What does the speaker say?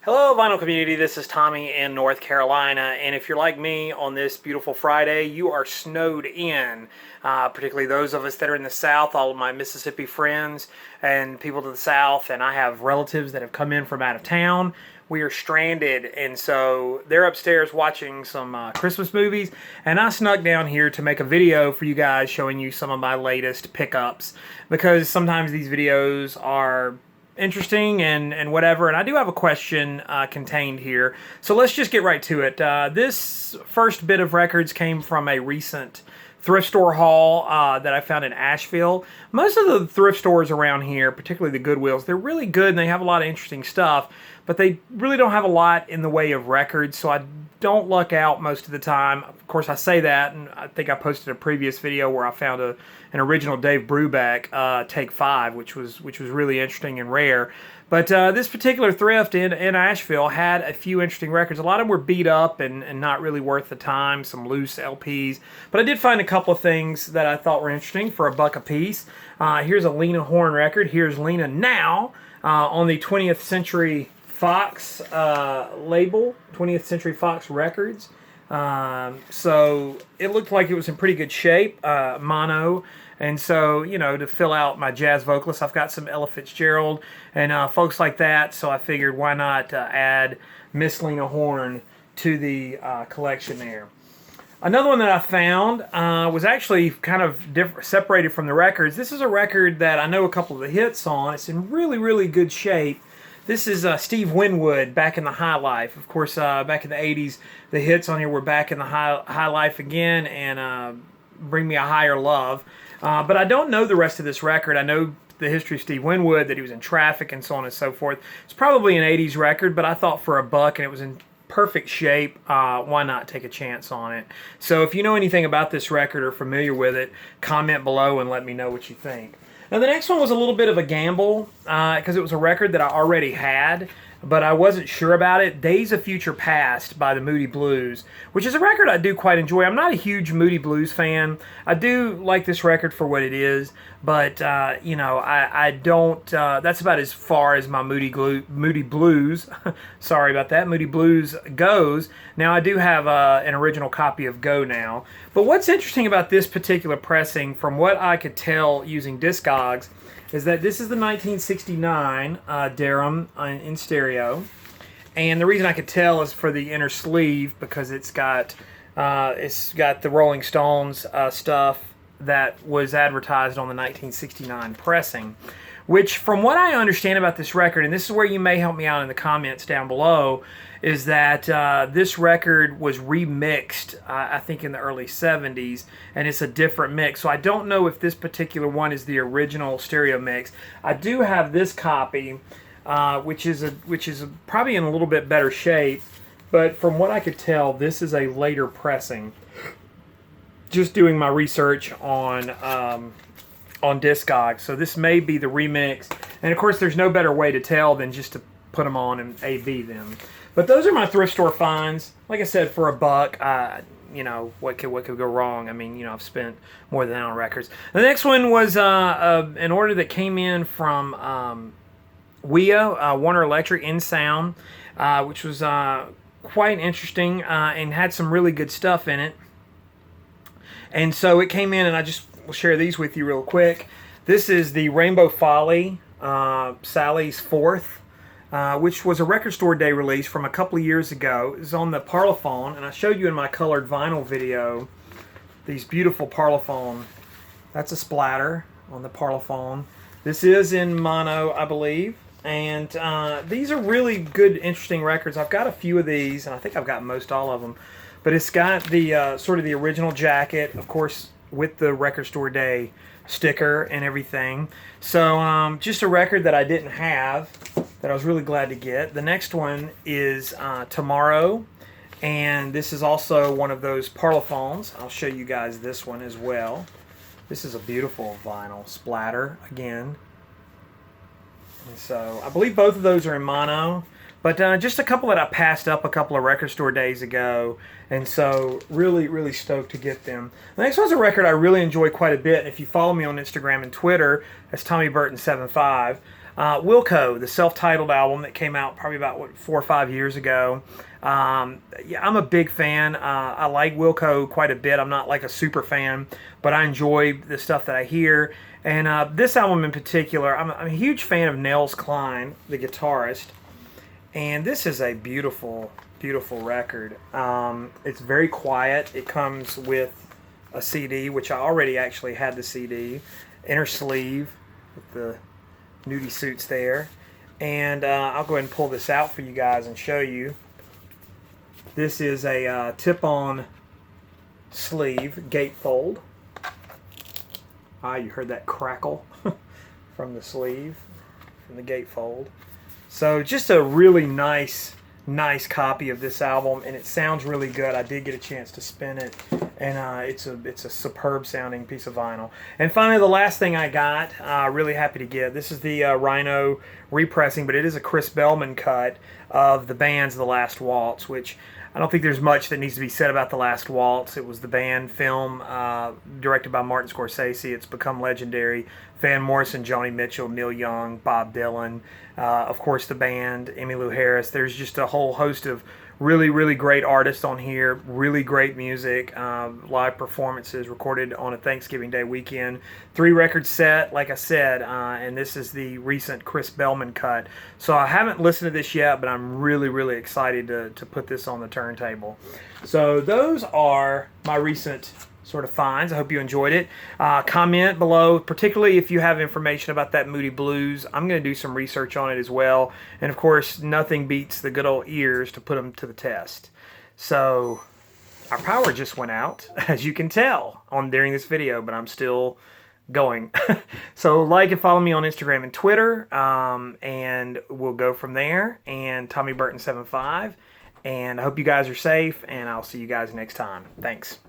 Hello, vinyl community. This is Tommy in North Carolina, and if you're like me on this beautiful Friday, you are snowed in. Particularly those of us that are in the South, all of my Mississippi friends and people to the South, and I have relatives that have come in from out of town. We are stranded, and so they're upstairs watching some Christmas movies, and I snuck down here to make a video for you guys showing you some of my latest pickups, because sometimes these videos are interesting and whatever, and I do have a question contained here, so let's just get right to it. This first bit of records came from a recent thrift store haul that I found in Asheville. Most of the thrift stores around here, particularly the Goodwills, they're really good and they have a lot of interesting stuff, but they really don't have a lot in the way of records, so I don't luck out most of the time. Of course, I say that, and I think I posted a previous video where I found an original Dave Brubeck Take 5, which was really interesting and rare. But this particular thrift in Asheville had a few interesting records. A lot of them were beat up and not really worth the time, some loose LPs. But I did find a couple of things that I thought were interesting for $1 a piece. Here's a Lena Horne record. Here's Lena Now on the 20th Century Fox label, 20th Century Fox Records. So it looked like it was in pretty good shape, mono. And so, you know, to fill out my jazz vocalist, I've got some Ella Fitzgerald and folks like that. So I figured, why not add Miss Lena Horne to the collection there. Another one that I found was actually kind of separated from the records. This is a record that I know a couple of the hits on. It's in really, really good shape. This is Steve Winwood, Back in the High Life. Of course, back in the 80s, the hits on here were Back in the High Life Again and Bring Me a Higher Love. But I don't know the rest of this record. I know the history of Steve Winwood, that he was in Traffic and so on and so forth. It's probably an 80s record, but I thought for $1 and it was in perfect shape, why not take a chance on it? So if you know anything about this record or familiar with it, comment below and let me know what you think. Now the next one was a little bit of a gamble because it was a record that I already had, but I wasn't sure about it. Days of Future Past by the Moody Blues, which is a record I do quite enjoy. I'm not a huge Moody Blues fan. I do like this record for what it is, but you know, I don't. That's about as far as my Moody Blues. Sorry about that. Moody Blues goes. Now I do have an original copy of Go Now. But what's interesting about this particular pressing, from what I could tell using Discogs, is that this is the 1969 Durham in stereo, and the reason I could tell is for the inner sleeve, because it's got the Rolling Stones stuff that was advertised on the 1969 pressing, which, from what I understand about this record, and this is where you may help me out in the comments down below, is that this record was remixed, I think in the early 70s, and it's a different mix. So I don't know if this particular one is the original stereo mix. I do have this copy, which is probably in a little bit better shape, but from what I could tell, this is a later pressing. Just doing my research on Discogs, so this may be the remix, and of course there's no better way to tell than just to put them on and AV them. But those are my thrift store finds. Like I said, for $1, you know, what could go wrong? I mean, you know, I've spent more than that on records. The next one was an order that came in from WEA, Warner Electric In Sound, which was quite interesting and had some really good stuff in it. And so it came in, and I just will share these with you real quick. This is the Rainbow Folly, Sally's Fourth, which was a Record Store Day release from a couple of years ago. It was on the Parlophone, and I showed you in my colored vinyl video these beautiful Parlophone. That's a splatter on the Parlophone. This is in mono, I believe, and these are really good, interesting records. I've got a few of these, and I think I've got most all of them. But it's got the sort of the original jacket, of course, with the Record Store Day sticker and everything. So just a record that I didn't have, that I was really glad to get. The next one is Tomorrow, and this is also one of those Parlophones. I'll show you guys this one as well. This is a beautiful vinyl splatter again. And so I believe both of those are in mono. But just a couple that I passed up a couple of Record Store Days ago, and so really, really stoked to get them. The next one's a record I really enjoy quite a bit, and if you follow me on Instagram and Twitter, that's TommyBurton75. Wilco, the self-titled album that came out probably about 4 or 5 years ago. Yeah, I'm a big fan. I like Wilco quite a bit. I'm not like a super fan, but I enjoy the stuff that I hear. And this album in particular, I'm a huge fan of Nels Cline, the guitarist. And this is a beautiful, beautiful record. It's very quiet. It comes with a CD, which I already actually had the CD. Inner sleeve with the nudie suits there. And I'll go ahead and pull this out for you guys and show you. This is a tip-on sleeve gatefold. You heard that crackle from the sleeve, from the gatefold. So just a really nice copy of this album, and it sounds really good. I did get a chance to spin it, and it's a superb sounding piece of vinyl. And finally, the last thing I got, really happy to get. This is the Rhino repressing, but it is a Chris Bellman cut of the band's The Last Waltz, which I don't think there's much that needs to be said about The Last Waltz. It was the band film directed by Martin Scorsese. It's become legendary. Van Morrison, Joni Mitchell, Neil Young, Bob Dylan, of course the band, Emmylou Harris. There's just a whole host of really, really great artists on here, really great music, live performances recorded on a Thanksgiving Day weekend. 3-record set, like I said, and this is the recent Chris Bellman cut. So I haven't listened to this yet, but I'm really, really excited to put this on the turntable. So those are my recent sort of finds. I hope you enjoyed it. Comment below, particularly if you have information about that Moody Blues. I'm going to do some research on it as well. And of course, nothing beats the good old ears to put them to the test. So our power just went out, as you can tell during this video, but I'm still going. So like and follow me on Instagram and Twitter, and we'll go from there. And Tommy Burton 75. And I hope you guys are safe, and I'll see you guys next time. Thanks.